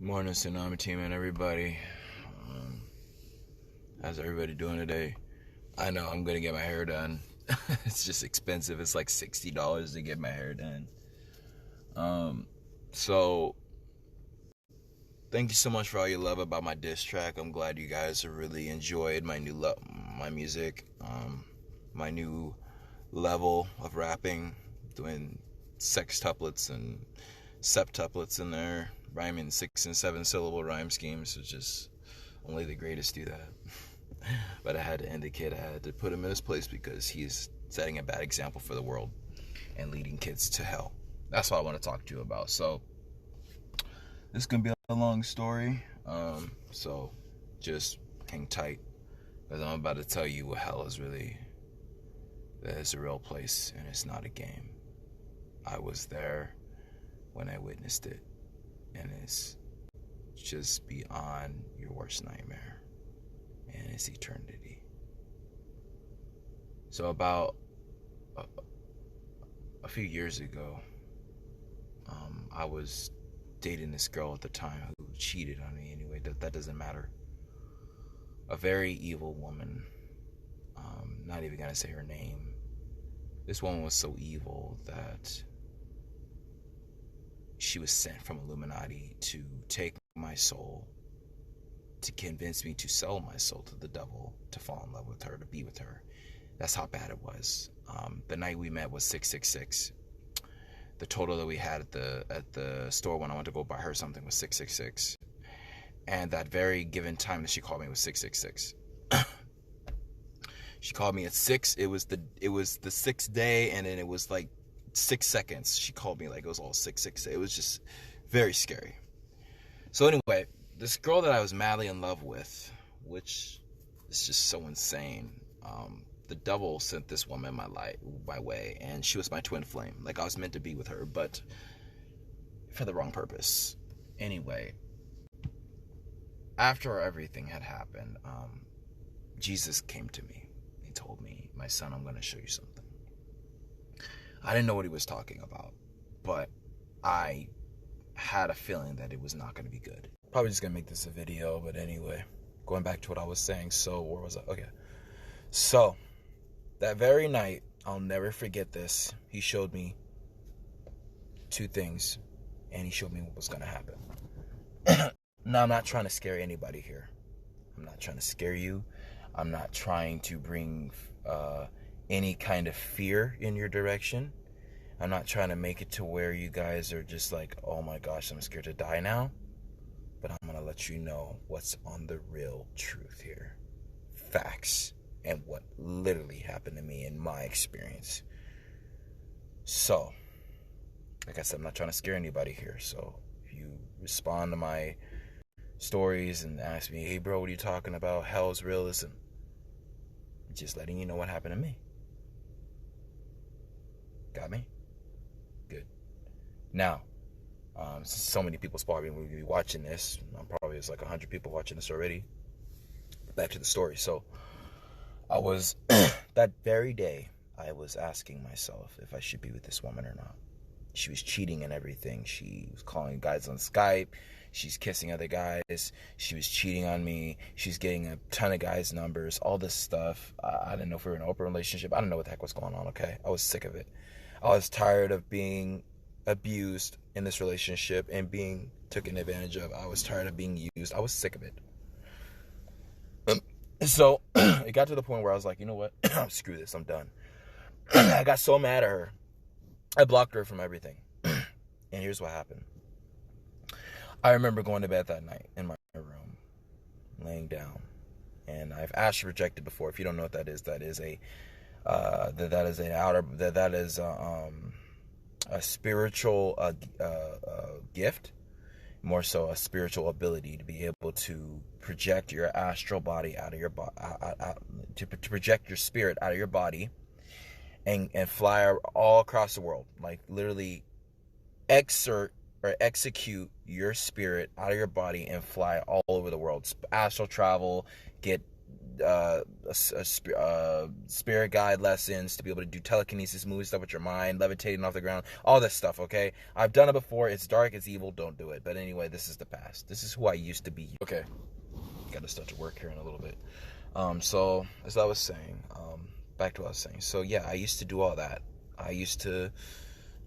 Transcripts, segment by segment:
Morning, Tsunami team and everybody. How's everybody doing today? I know I'm gonna get my hair done. It's just expensive. It's like $60 to get my hair done. So thank you so much for all your love about my diss track. I'm glad you guys have really enjoyed my my music, my new level of rapping, doing sextuplets and septuplets in there, rhyming 6 and 7 syllable rhyme schemes, which is only the greatest do that. But I had to indicate, I had to put him in his place because he's setting a bad example for the world and leading kids to hell. That's what I want to talk to you about. So this is gonna be a long story. So just hang tight, because I'm about to tell you what hell is really. That is a real place and it's not a game. I was there when I witnessed it, and it's just beyond your worst nightmare, and it's eternity. So about a few years ago, I was dating this girl at the time who cheated on me. Anyway, that doesn't matter. A very evil woman. Not even gonna say her name. This woman was so evil that she was sent from Illuminati to take my soul, to convince me to sell my soul to the devil, to fall in love with her, to be with her. That's how bad it was. The night we met was 666. The total that we had at the store when I went to go buy her something was 666. And that very given time that she called me was 666. She called me at 6. It was the sixth day, and then it was like 6 seconds. She called me like it was all 666. It was just very scary. So anyway, this girl that I was madly in love with, which is just so insane. The devil sent this woman my way, and she was my twin flame. Like, I was meant to be with her, but for the wrong purpose. Anyway, after everything had happened, Jesus came to me. He told me, "My son, I'm going to show you something." I didn't know what he was talking about, but I had a feeling that it was not going to be good. Probably just going to make this a video, but anyway, going back to what I was saying. So, where was I? Okay. So, that very night, I'll never forget this. He showed me two things, and he showed me what was going to happen. Now, I'm not trying to scare anybody here. I'm not trying to scare you. I'm not trying to bring any kind of fear in your direction. I'm not trying to make it to where you guys are just like, oh my gosh, I'm scared to die now. But I'm going to let you know what's on the real truth here. Facts. And what literally happened to me in my experience. So, like I said, I'm not trying to scare anybody here. So, if you respond to my stories and ask me, "Hey bro, what are you talking about? Hell's real," listen, just letting you know what happened to me. Got me? Good. Now, so many people probably will be watching this. Probably there's like 100 people watching this already. Back to the story. So, I was, that very day, I was asking myself if I should be with this woman or not. She was cheating and everything. She was calling guys on Skype. She's kissing other guys. She was cheating on me. She's getting a ton of guys' numbers, all this stuff. I didn't know if we were in an open relationship. I didn't know what the heck was going on, okay? I was sick of it. I was tired of being abused in this relationship and being taken advantage of. I was tired of being used. I was sick of it. So it got to the point where I was like, you know what? Screw this. I'm done. I got so mad at her. I blocked her from everything. And here's what happened. I remember going to bed that night in my room, laying down. And I've astral projected before. If you don't know what that is a spiritual gift. More so a spiritual ability to be able to project your astral body out of your body, to project your spirit out of your body and fly all across the world. Like literally execute your spirit out of your body and fly all over the world. Astral travel, get spirit guide lessons, to be able to do telekinesis, moving stuff with your mind, levitating off the ground, all this stuff, okay? I've done it before. It's dark, it's evil, don't do it. But anyway, this is the past. This is who I used to be. Okay, gotta start to work here in a little bit. So, as I was saying, back to what I was saying. So, yeah, I used to do all that. I used to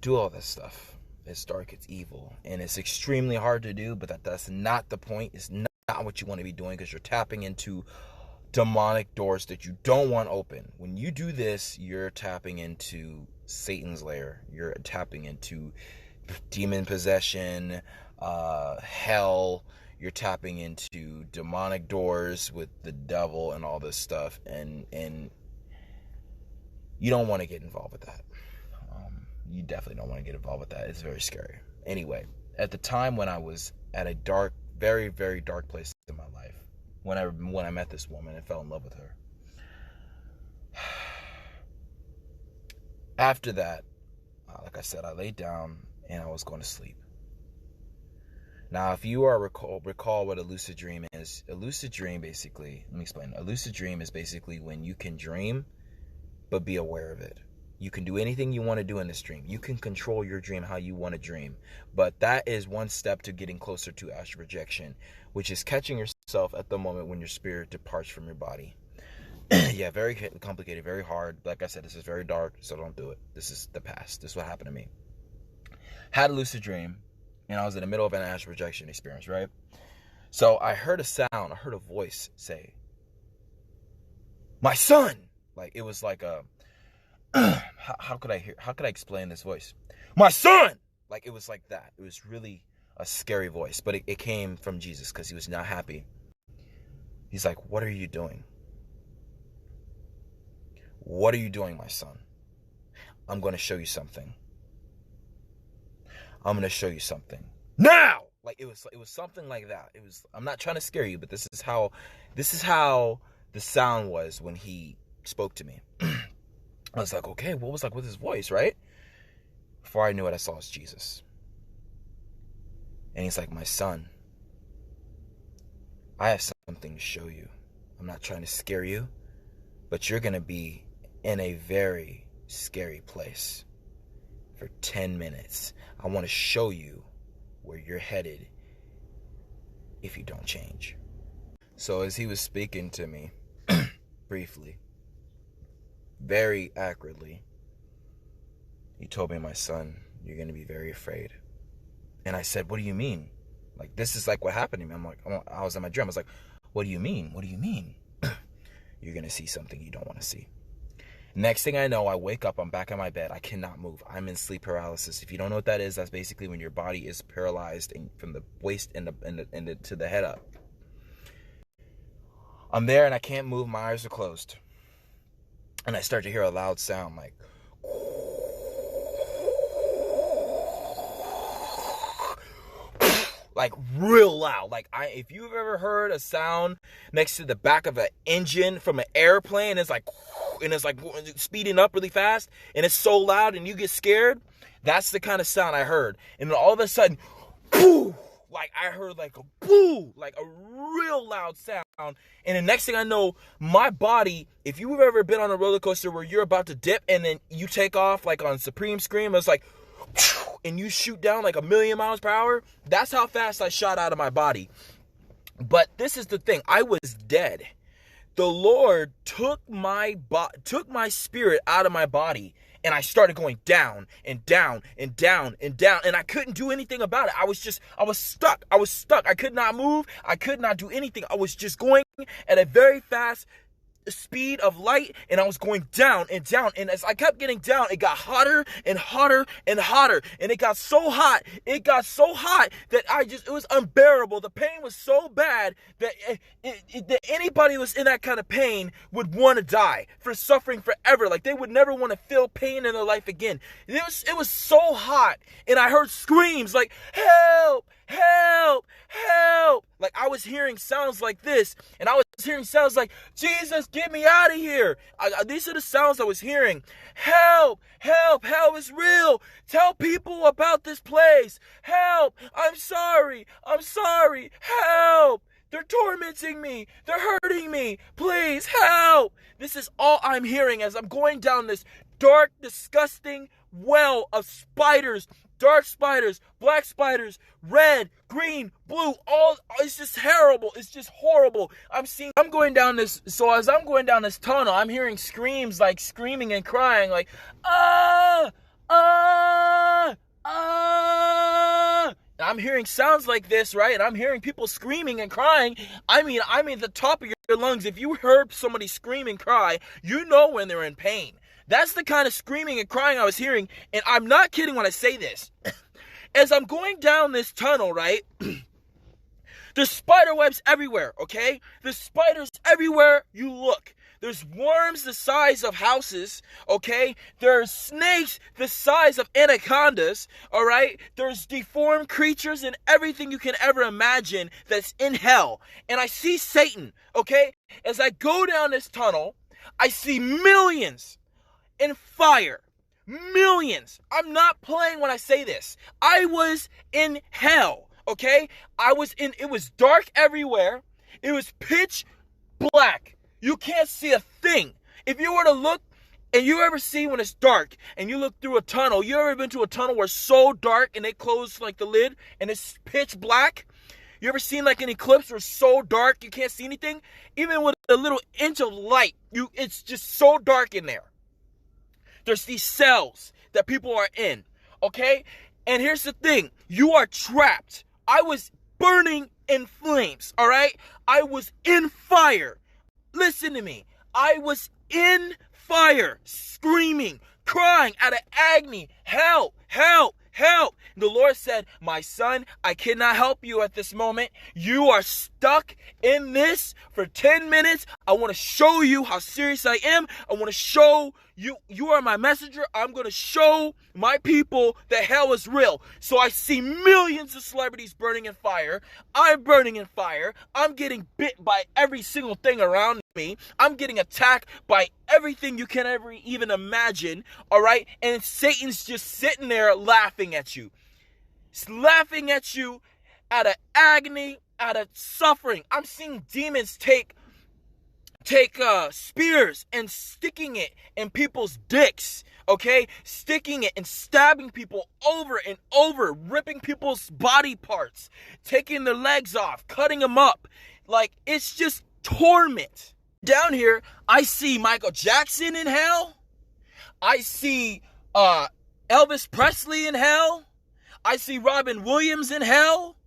do all this stuff. It's dark, it's evil, and it's extremely hard to do, but that's not the point. It's not what you want to be doing, because you're tapping into demonic doors that you don't want open. When you do this, you're tapping into Satan's lair. You're tapping into demon possession, hell. You're tapping into demonic doors with the devil and all this stuff, and you don't want to get involved with that. You definitely don't want to get involved with that. It's very scary. Anyway, at the time when I was at a dark, very, very dark place in my life, when I met this woman and fell in love with her, after that, like I said, I laid down and I was going to sleep. Now, if you recall what a lucid dream is, a lucid dream basically, let me explain. A lucid dream is basically when you can dream, but be aware of it. You can do anything you want to do in this dream. You can control your dream how you want to dream. But that is one step to getting closer to astral projection, which is catching yourself at the moment when your spirit departs from your body. Yeah, very complicated, very hard. Like I said, this is very dark, so don't do it. This is the past. This is what happened to me. Had a lucid dream, and I was in the middle of an astral projection experience, right? So I heard a sound, I heard a voice say, "My son!" Like, it was like a... how could I explain this voice? "My son!" Like, it was like that. It was really a scary voice, but it came from Jesus, because he was not happy. He's like, "What are you doing? What are you doing, my son? I'm going to show you something. I'm going to show you something now." Like, it was something like that. It was, I'm not trying to scare you, but this is how the sound was when he spoke to me. I was like, okay, what was like with his voice, right? Before I knew it, I saw it's Jesus. And he's like, "My son, I have something to show you. I'm not trying to scare you, but you're going to be in a very scary place for 10 minutes. I want to show you where you're headed if you don't change." So as he was speaking to me, briefly, very accurately, he told me, "My son, you're going to be very afraid." And I said, "What do you mean? Like, this is like what happened to me." I'm like, I was in my dream. I was like, "What do you mean? What do you mean?" "You're going to see something you don't want to see." Next thing I know, I wake up, I'm back in my bed. I cannot move. I'm in sleep paralysis. If you don't know what that is, that's basically when your body is paralyzed from the waist and to the head up. I'm there and I can't move. My eyes are closed. And I start to hear a loud sound, like real loud. Like, if you've ever heard a sound next to the back of an engine from an airplane, it's like speeding up really fast, and it's so loud and you get scared. That's the kind of sound I heard. And then all of a sudden, boo! Like, I heard like a boo, like a real loud sound. And the next thing I know, my body, if you've ever been on a roller coaster where you're about to dip and then you take off, like on Supreme Scream, it's like, and you shoot down like 1,000,000 miles per hour. That's how fast I shot out of my body. But this is the thing, I was dead. The Lord took my spirit out of my body, and I started going down and down and down and down, and I couldn't do anything about it. I was stuck. I could not move. I could not do anything. I was just going at a very fast speed of light, and I was going down and down, and as I kept getting down, it got hotter and hotter and hotter, and it got so hot that it was unbearable. The pain was so bad that that anybody who was in that kind of pain would want to die, for suffering forever. Like, they would never want to feel pain in their life again. It was so hot, and I heard screams like, "Help! Help! Help!" Like, I was hearing sounds like this, and I was hearing sounds like, "Jesus, get me out of here." These are the sounds I was hearing. "Help! Help! Hell is real. Tell people about this place. Help! I'm sorry. Help! They're tormenting me. They're hurting me. Please help. This is all I'm hearing as I'm going down this dark, disgusting well of spiders. Dark spiders, black spiders, red, green, blue, all, it's just terrible. It's just horrible. I'm going down this, so as I'm going down this tunnel, I'm hearing screams, like screaming and crying, like, ah, ah, ah. I'm hearing sounds like this, right? And I'm hearing people screaming and crying. I mean, the top of your lungs. If you heard somebody scream and cry, you know when they're in pain. That's the kind of screaming and crying I was hearing, and I'm not kidding when I say this. As I'm going down this tunnel, right, there's spider webs everywhere, okay? There's spiders everywhere you look. There's worms the size of houses, okay? There's snakes the size of anacondas, all right? There's deformed creatures and everything you can ever imagine that's in hell. And I see Satan, okay? As I go down this tunnel, I see millions in fire. Millions. I'm not playing when I say this. I was in hell, okay? It was dark everywhere. It was pitch black. You can't see a thing. If you were to look, and you ever see when it's dark, and you look through a tunnel, you ever been to a tunnel where it's so dark, and they close like the lid, and it's pitch black? You ever seen like an eclipse where it's so dark you can't see anything? Even with a little inch of light, it's just so dark in there. There's these cells that people are in, okay? And here's the thing. You are trapped. I was burning in flames, all right? I was in fire. Listen to me. I was in fire, screaming, crying out of agony. Help, help, help. The Lord said, my son, I cannot help you at this moment. You are stuck in this for 10 minutes. I want to show you how serious I am. I want to show you are my messenger. I'm going to show my people that hell is real. So I see millions of celebrities burning in fire. I'm burning in fire. I'm getting bit by every single thing around me. I'm getting attacked by everything you can ever even imagine. All right. And Satan's just sitting there laughing at you. He's laughing at you out of agony, out of suffering. I'm seeing demons take spears and sticking it in people's dicks, okay? Sticking it and stabbing people over and over, ripping people's body parts, taking their legs off, cutting them up. Like, it's just torment. Down here, I see Michael Jackson in hell. I see Elvis Presley in hell. I see Robin Williams in hell.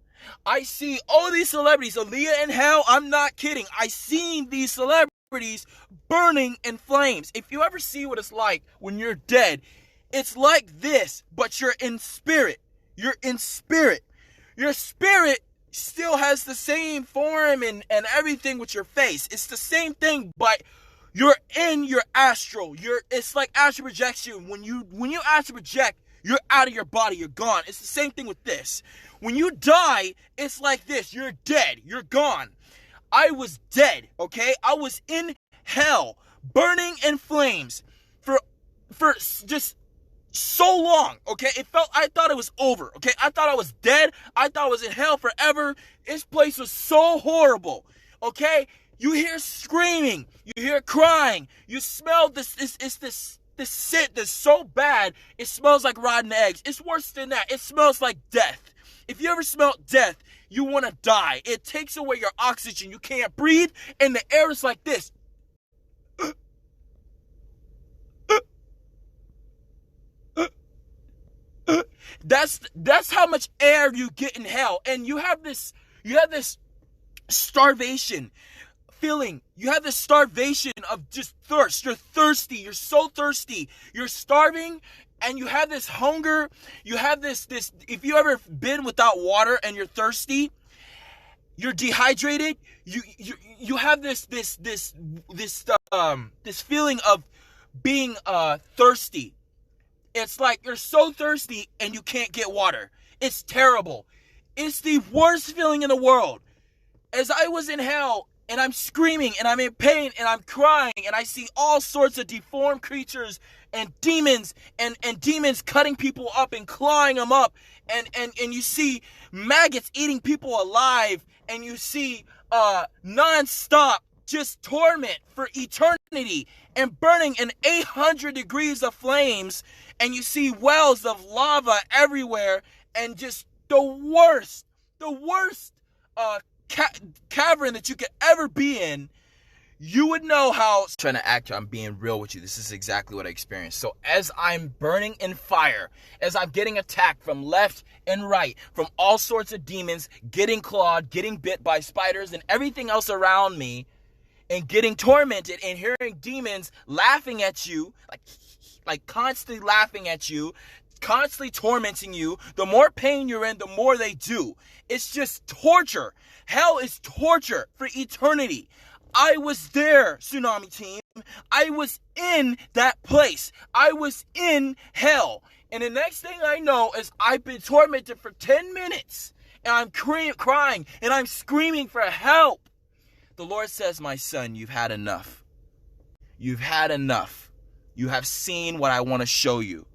I see all these celebrities, Aaliyah in hell. I'm not kidding. I seen these celebrities burning in flames. If you ever see what it's like when you're dead, it's like this, but you're in spirit. You're in spirit. Your spirit still has the same form and everything with your face. It's the same thing, but you're in your astral. It's like astral projection. When you astral project, you're out of your body. You're gone. It's the same thing with this. When you die, it's like this. You're dead. You're gone. I was dead, okay? I was in hell, burning in flames for just so long, okay? I thought it was over, okay? I thought I was dead. I thought I was in hell forever. This place was so horrible, okay? You hear screaming. You hear crying. You smell this scent that's so bad, it smells like rotten eggs. It's worse than that. It smells like death. If you ever smelled death, you want to die. It takes away your oxygen. You can't breathe, and the air is like this. That's how much air you get in hell. And you have this starvation feeling. You have this starvation of just thirst. You're thirsty. You're so thirsty. You're starving, and you have this hunger. You have this if you ever been without water and you're thirsty, you're dehydrated. You have this feeling of being thirsty. It's like you're so thirsty and you can't get water. It's terrible. It's the worst feeling in the world. As I was in hell, and I'm screaming, and I'm in pain, and I'm crying, and I see all sorts of deformed creatures and demons cutting people up and clawing them up, and you see maggots eating people alive, and you see non-stop just torment for eternity and burning in 800 degrees of flames, and you see wells of lava everywhere, and just the worst cavern that you could ever be in, you would know how. Trying to act, I'm being real with you. This is exactly what I experienced. So as I'm burning in fire, as I'm getting attacked from left and right, from all sorts of demons, getting clawed, getting bit by spiders and everything else around me, and getting tormented and hearing demons laughing at you, like constantly laughing at you, constantly tormenting you. The more pain you're in, the more they do. It's just torture. Hell is torture for eternity. I was there, Tsunami Team. I was in that place. I was in hell. And the next thing I know is I've been tormented for 10 minutes. And I'm crying and I'm screaming for help. The Lord says, my son, you've had enough. You've had enough. You have seen what I want to show you.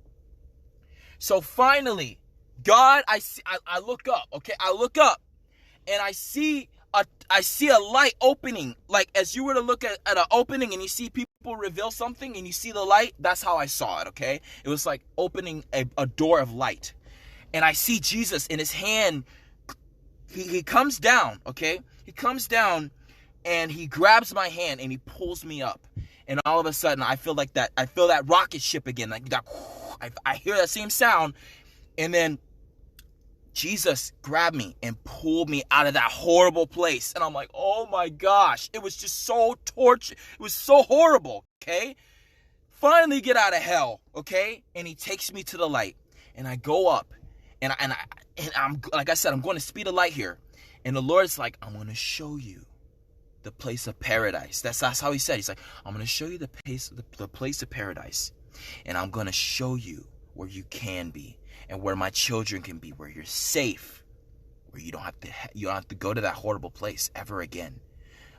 So finally, God, I look up, okay? I look up and I see a light opening. Like as you were to look at an opening and you see people reveal something and you see the light, that's how I saw it, okay? It was like opening a door of light. And I see Jesus in his hand. He comes down, okay? He comes down and he grabs my hand and he pulls me up. And all of a sudden I feel that rocket ship again. Like that, I hear that same sound. And then Jesus grabbed me and pulled me out of that horrible place. And I'm like, oh my gosh, it was just so torture. It was so horrible, okay? Finally get out of hell, okay? And he takes me to the light. And I go up. And I'm like I said, I'm going to speed of light here. And the Lord's like, I'm going to show you the place of paradise. That's how he said. He's like, I'm going to show you the place of paradise. And I'm going to show you where you can be. And where my children can be, where you're safe, where you don't have to go to that horrible place ever again.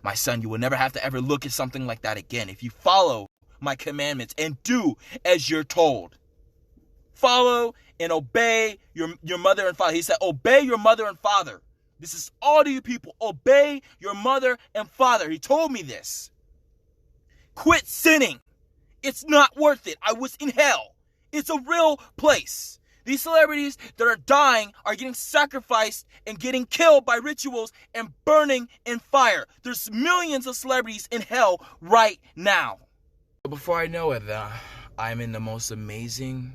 My son, you will never have to ever look at something like that again if you follow my commandments and do as you're told. Follow and obey your mother and father. He said, obey your mother and father. This is all to you people. Obey your mother and father. He told me this. Quit sinning. It's not worth it. I was in hell. It's a real place. These celebrities that are dying are getting sacrificed and getting killed by rituals and burning in fire. There's millions of celebrities in hell right now. Before I know it, I'm in the most amazing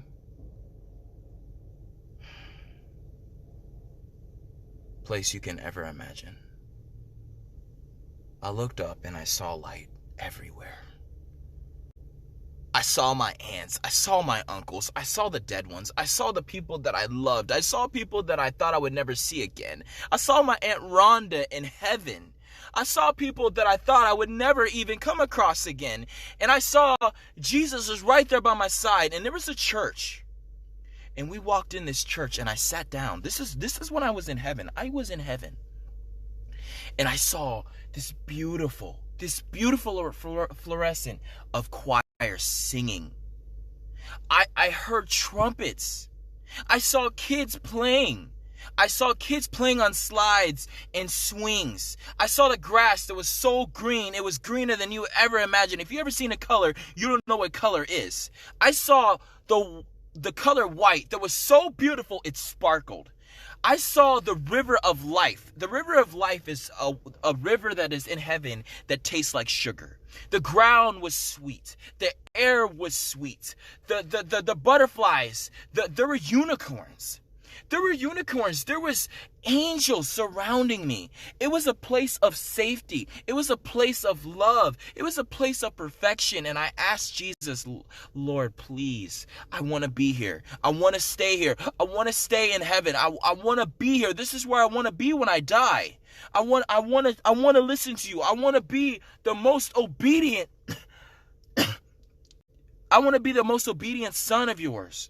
place you can ever imagine. I looked up and I saw light everywhere. I saw my aunts, I saw my uncles, I saw the dead ones, I saw the people that I loved, I saw people that I thought I would never see again. I saw my Aunt Rhonda in heaven. I saw people that I thought I would never even come across again. And I saw Jesus was right there by my side, and there was a church. And we walked in this church and I sat down. This is when I was in heaven. I was in heaven. And I saw this beautiful fluorescent of choir singing. I heard trumpets. I saw kids playing. I saw kids playing on slides and swings. I saw the grass that was so green. It was greener than you ever imagined. If you ever seen a color, you don't know what color is. I saw the color white that was so beautiful it sparkled. I saw the river of life. The river of life is a river that is in heaven that tastes like sugar. The ground was sweet. The air was sweet. The butterflies, there were unicorns. There were unicorns. There was angels surrounding me. It was a place of safety. It was a place of love. It was a place of perfection. And I asked Jesus, Lord, please, I want to be here. I want to stay here. I want to stay in heaven. I want to be here. This is where I want to be when I die. I want to listen to you. I want to be the most obedient. I want to be the most obedient son of yours.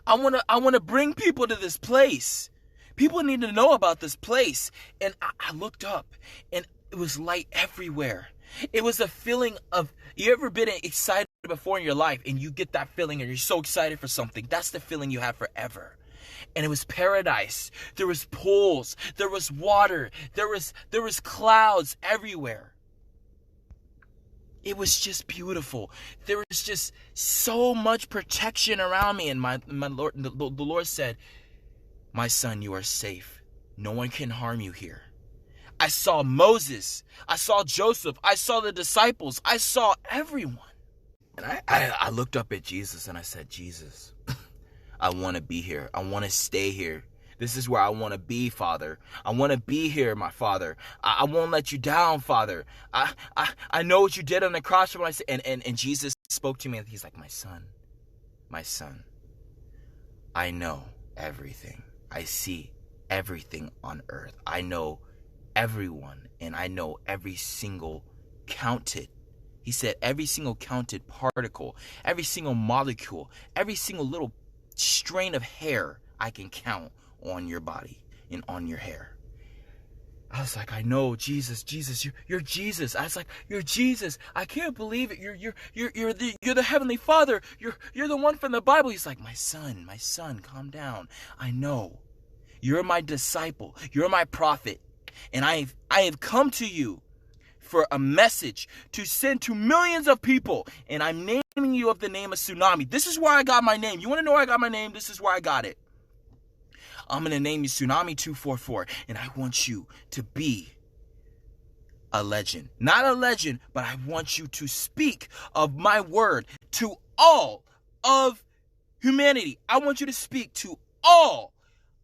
I want to bring people to this place. People need to know about this place. And I looked up and it was light everywhere. It was a feeling of, you ever been excited before in your life and you get that feeling and you're so excited for something? That's the feeling you have forever. And it was paradise. There was pools, there was water, there was clouds everywhere. It was just beautiful. There was just so much protection around me. And my Lord, the Lord said, my son, you are safe. No one can harm you here. I saw Moses. I saw Joseph. I saw the disciples. I saw everyone. And I looked up at Jesus and I said, Jesus, I want to be here. I want to stay here. This is where I want to be, Father. I want to be here, my Father. I won't let you down, Father. I know what you did on the cross for my sin. And Jesus spoke to me and he's like, my son, I know everything. I see everything on earth. I know everyone, and I know every single counted. He said every single counted particle, every single molecule, every single little strain of hair I can count on your body and on your hair. I was like, I know, Jesus, you're Jesus. I was like, you're Jesus. I can't believe it. You're the Heavenly Father. You're the one from the Bible. He's like, my son, calm down. I know. You're my disciple. You're my prophet. And I have come to you for a message to send to millions of people. And I'm naming you of the name of Tsunami. This is where I got my name. You want to know where I got my name? This is where I got it. I'm going to name you Tsunami 244. And I want you to be a legend. Not a legend, but I want you to speak of my word to all of humanity. I want you to speak to all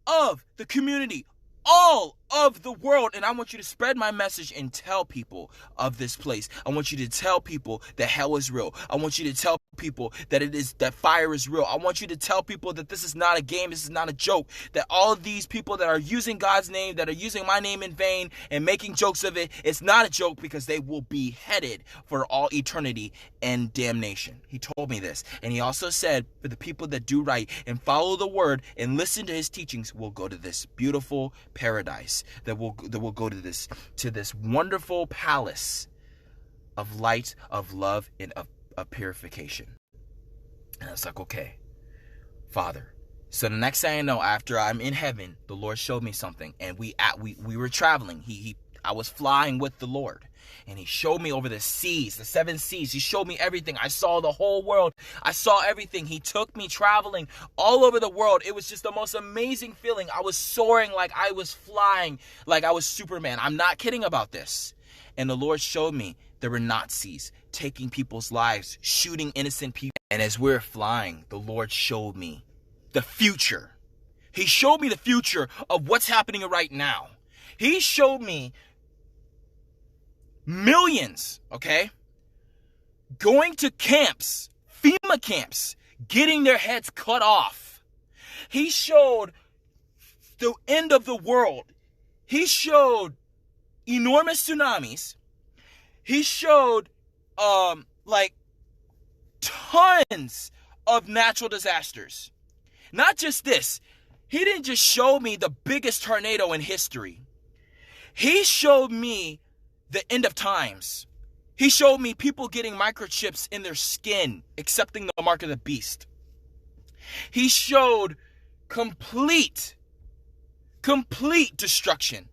of the community, all of the world, and I want you to spread my message and tell people of this place. I want you to tell people that hell is real. I want you to tell people that fire is real. I want you to tell people that this is not a game, this is not a joke, that all of these people that are using God's name, that are using my name in vain and making jokes of it, it's not a joke, because they will be headed for all eternity and damnation. He told me this. And he also said, for the people that do right and follow the word and listen to his teachings, will go to this beautiful paradise, that will go to this wonderful palace of light, of love, and of purification. And I was like, okay, Father. So the next thing I know, after I'm in heaven, the Lord showed me something, and we were traveling. I was flying with the Lord, and he showed me over the seas, the 7 seas. He showed me everything. I saw the whole world. I saw everything. He took me traveling all over the world. It was just the most amazing feeling. I was soaring like I was flying, like I was Superman. I'm not kidding about this. And the Lord showed me there were Nazis taking people's lives, shooting innocent people. And as we're flying, the Lord showed me the future. He showed me the future of what's happening right now. He showed me millions, okay, going to camps, FEMA camps, getting their heads cut off. He showed the end of the world. He showed enormous tsunamis. He showed like tons of natural disasters. Not just this. He didn't just show me the biggest tornado in history. He showed me the end of times. He showed me people getting microchips in their skin, accepting the mark of the beast. He showed complete destruction.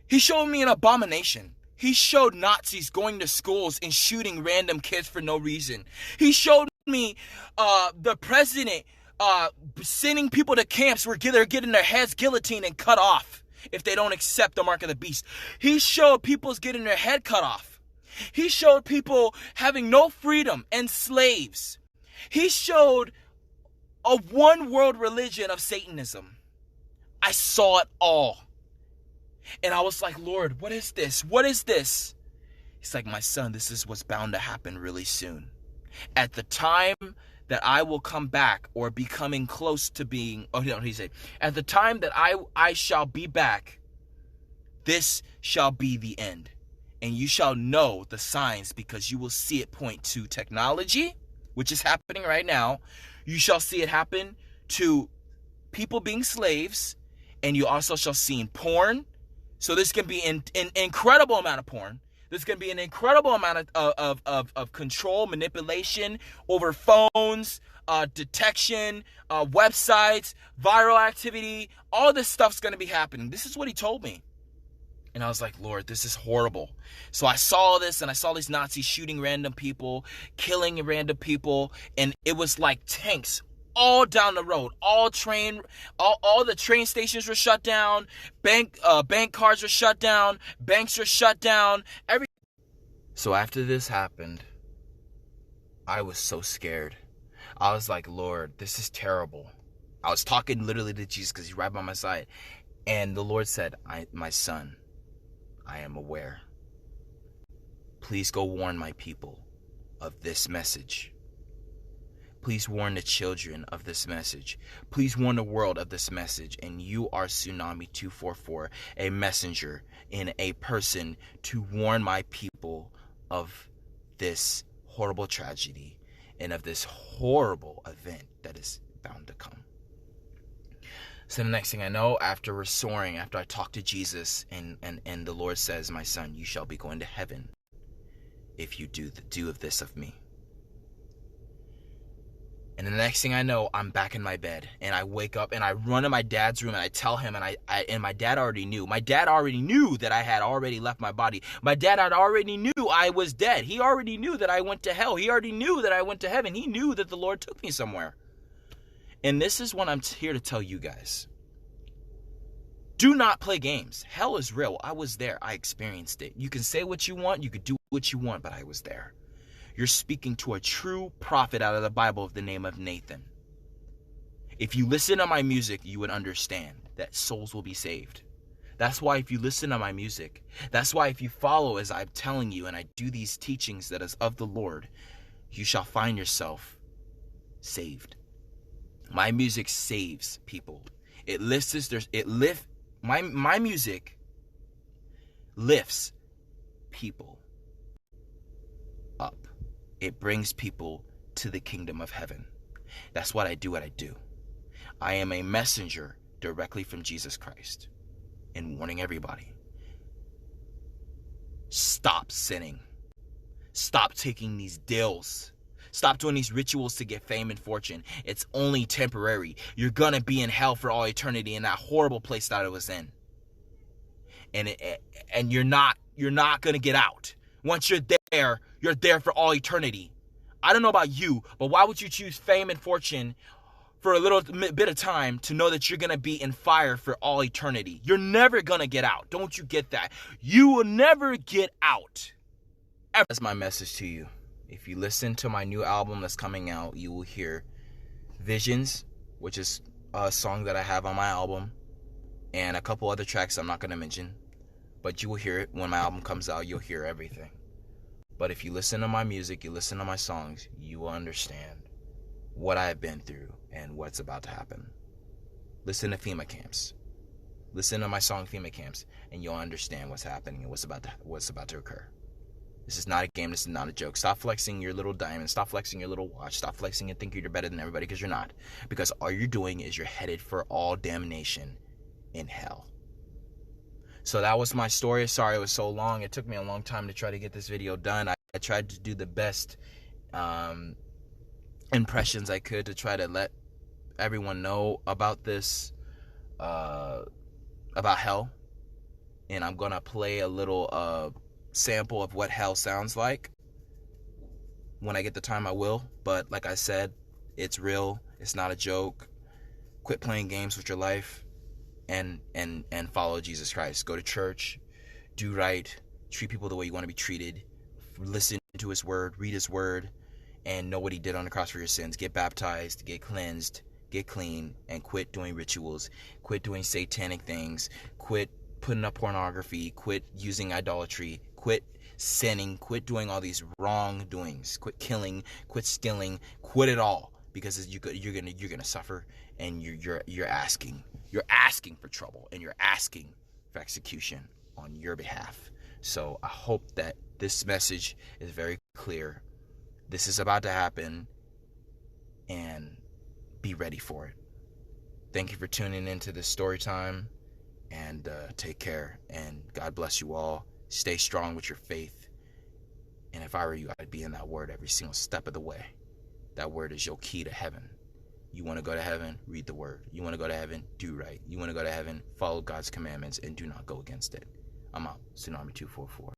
He showed me an abomination. He showed Nazis going to schools and shooting random kids for no reason. He showed me the president sending people to camps where they're getting their heads guillotined and cut off if they don't accept the mark of the beast. He showed people's getting their head cut off. He showed people having no freedom and slaves. He showed a one world religion of Satanism. I saw it all. And I was like, Lord, what is this? What is this? He's like, my son, this is what's bound to happen really soon. At the time that I will come back, or be coming close to being, he said, at the time that I shall be back, this shall be the end. And you shall know the signs, because you will see it point to technology, which is happening right now. You shall see it happen to people being slaves, and you also shall see in porn. So this can be an incredible amount of porn. There's going to be an incredible amount of control, manipulation over phones, detection, websites, viral activity. All this stuff's going to be happening. This is what he told me. And I was like, Lord, this is horrible. So I saw this, and I saw these Nazis shooting random people, killing random people, and it was like tanks all down the road. All the train stations were shut down. Bank cards were shut down. Banks were shut down. So after this happened, I was so scared. I was like, Lord, this is terrible. I was talking literally to Jesus because he's right by my side. And the Lord said, my son, I am aware. Please go warn my people of this message. Please warn the children of this message. Please warn the world of this message. And you are Tsunami 244, a messenger and a person to warn my people of this horrible tragedy and of this horrible event that is bound to come. So the next thing I know, after we're soaring, after I talk to Jesus, and the Lord says, my son, you shall be going to heaven if you do of this of me. And the next thing I know, I'm back in my bed, and I wake up and I run to my dad's room and I tell him, and my dad already knew. My dad already knew that I had already left my body. My dad had already knew I was dead. He already knew that I went to hell. He already knew that I went to heaven. He knew that the Lord took me somewhere. And this is what I'm here to tell you guys. Do not play games. Hell is real. I was there. I experienced it. You can say what you want. You could do what you want, but I was there. You're speaking to a true prophet out of the Bible of the name of Nathan. If you listen to my music, you would understand that souls will be saved. That's why if you listen to my music, that's why if you follow as I'm telling you and I do these teachings that is of the Lord, you shall find yourself saved. My music saves people. My music lifts people up. It brings people to the kingdom of heaven. That's what I do. I am a messenger directly from Jesus Christ and warning everybody. Stop sinning. Stop taking these deals. Stop doing these rituals to get fame and fortune. It's only temporary. You're gonna be in hell for all eternity in that horrible place that I was in. And you're not gonna get out. Once you're there for all eternity. I don't know about you, but why would you choose fame and fortune for a little bit of time to know that you're gonna be in fire for all eternity? You're never gonna get out. Don't you get that? You will never get out. That's my message to you. If you listen to my new album that's coming out, you will hear Visions, which is a song that I have on my album, and a couple other tracks I'm not going to mention. But you will hear it when my album comes out. You'll hear everything. But if you listen to my music, you listen to my songs, you will understand what I've been through and what's about to happen. Listen to FEMA camps. Listen to my song FEMA camps, and you'll understand what's happening and what's about to occur. This is not a game. This is not a joke. Stop flexing your little diamond. Stop flexing your little watch. Stop flexing and thinking you're better than everybody, because you're not. Because all you're doing is you're headed for all damnation in hell. So that was my story. Sorry it was so long. It took me a long time to try to get this video done. I tried to do the best impressions I could to try to let everyone know about this, about hell. And I'm going to play a little sample of what hell sounds like. When I get the time, I will. But like I said, it's real. It's not a joke. Quit playing games with your life and follow Jesus Christ. Go to church. Do right. Treat people the way you want to be treated. Listen to his word. Read his word. And know what he did on the cross for your sins. Get baptized. Get cleansed. Get clean. And quit doing rituals. Quit doing satanic things. Quit putting up pornography. Quit using idolatry. Quit sinning. Quit doing all these wrongdoings. Quit killing. Quit stealing. Quit it all, because you're gonna suffer, and you're asking for trouble, and you're asking for execution on your behalf. So I hope that this message is very clear. This is about to happen, and be ready for it. Thank you for tuning into this story time, and take care, and God bless you all. Stay strong with your faith. And if I were you, I'd be in that word every single step of the way. That word is your key to heaven. You want to go to heaven? Read the word. You want to go to heaven? Do right. You want to go to heaven? Follow God's commandments and do not go against it. I'm out. Tsunami 244.